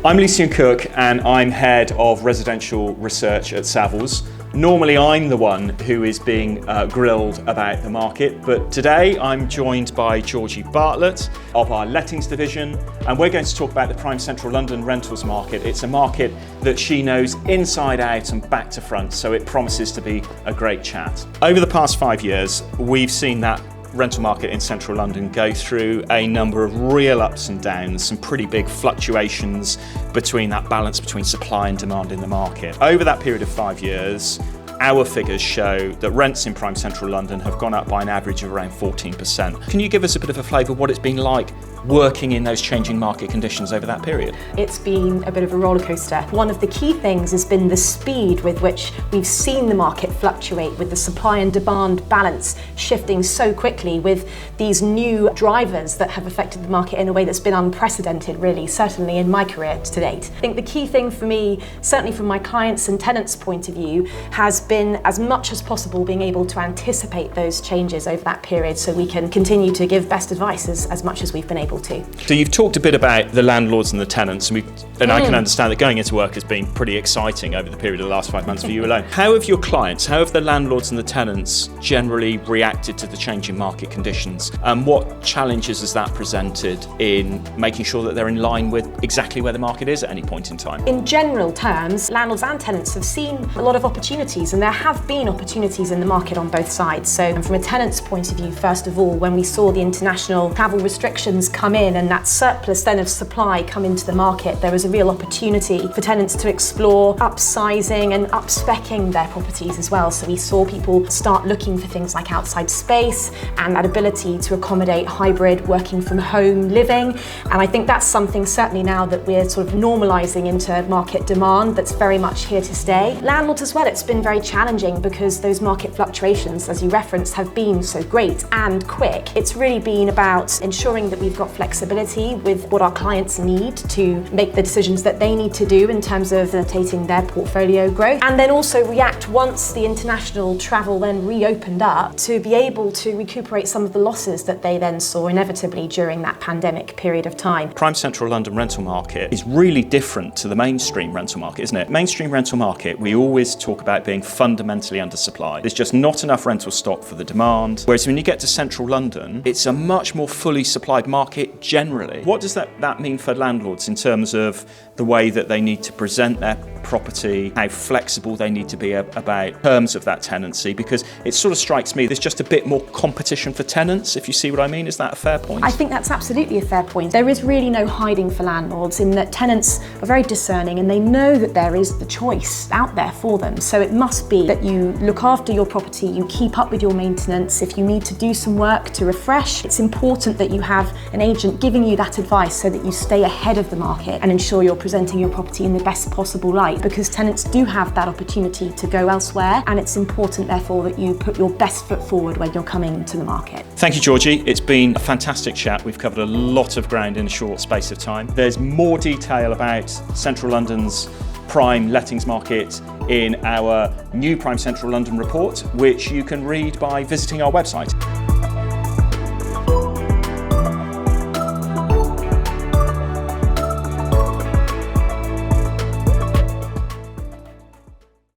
I'm Lucian Cook and I'm Head of Residential Research at Savills. Normally I'm the one who is being grilled about the market, but today I'm joined by Georgina Bartlett of our Lettings division, and we're going to talk about the prime central London rentals market. It's a market that she knows inside out and back to front, so it promises to be a great chat. Over the past 5 years, we've seen that rental market in central London go through a number of real ups and downs, some pretty big fluctuations between that balance between supply and demand in the market. Over that period of 5 years, our figures show that rents in prime central London have gone up by an average of around 14%. Can you give us a bit of a flavour of what it's been like working in those changing market conditions over that period? It's been a bit of a roller coaster. One of the key things has been the speed with which we've seen the market fluctuate, with the supply and demand balance shifting so quickly, with these new drivers that have affected the market in a way that's been unprecedented, really, certainly in my career to date. I think the key thing for me, certainly from my clients' and tenants' point of view, has been as much as possible being able to anticipate those changes over that period so we can continue to give best advice as much as we've been able to. So you've talked a bit about the landlords and the tenants, and I can understand that going into work has been pretty exciting over the period of the last 5 months for you alone. How have your clients, how have the landlords and the tenants generally reacted to the changing market conditions? And what challenges has that presented in making sure that they're in line with exactly where the market is at any point in time? In general terms, landlords and tenants have seen a lot of opportunities, and there have been opportunities in the market on both sides. So from a tenant's point of view, first of all, when we saw the international travel restrictions come in and that surplus then of supply come into the market, there was a real opportunity for tenants to explore upsizing and upspecking their properties as well. So we saw people start looking for things like outside space and that ability to accommodate hybrid working from home living. And I think that's something certainly now that we're sort of normalising into market demand that's very much here to stay. Landlords as well, it's been very challenging because those market fluctuations, as you referenced, have been so great and quick. It's really been about ensuring that we've got flexibility with what our clients need to make the decisions that they need to do in terms of facilitating their portfolio growth, and then also react once the international travel then reopened up to be able to recuperate some of the losses that they then saw inevitably during that pandemic period of time. Prime central London rental market is really different to the mainstream rental market, isn't it? Mainstream rental market, we always talk about being fundamentally undersupplied. There's just not enough rental stock for the demand. Whereas when you get to central London, it's a much more fully supplied market generally. What does that mean for landlords in terms of the way that they need to present their property, how flexible they need to be about terms of that tenancy? Because it sort of strikes me there's just a bit more competition for tenants, if you see what I mean. Is that a fair point? I think that's absolutely a fair point. There is really no hiding for landlords in that tenants are very discerning and they know that there is the choice out there for them. So it must be that you look after your property, you keep up with your maintenance. If you need to do some work to refresh, it's important that you have an agent giving you that advice so that you stay ahead of the market and ensure you're presenting your property in the best possible light, because tenants do have that opportunity to go elsewhere, and it's important therefore that you put your best foot forward when you're coming to the market. Thank you, Georgie. It's been a fantastic chat. We've covered a lot of ground in a short space of time. There's more detail about central London's prime lettings market in our new Prime Central London report, which you can read by visiting our website.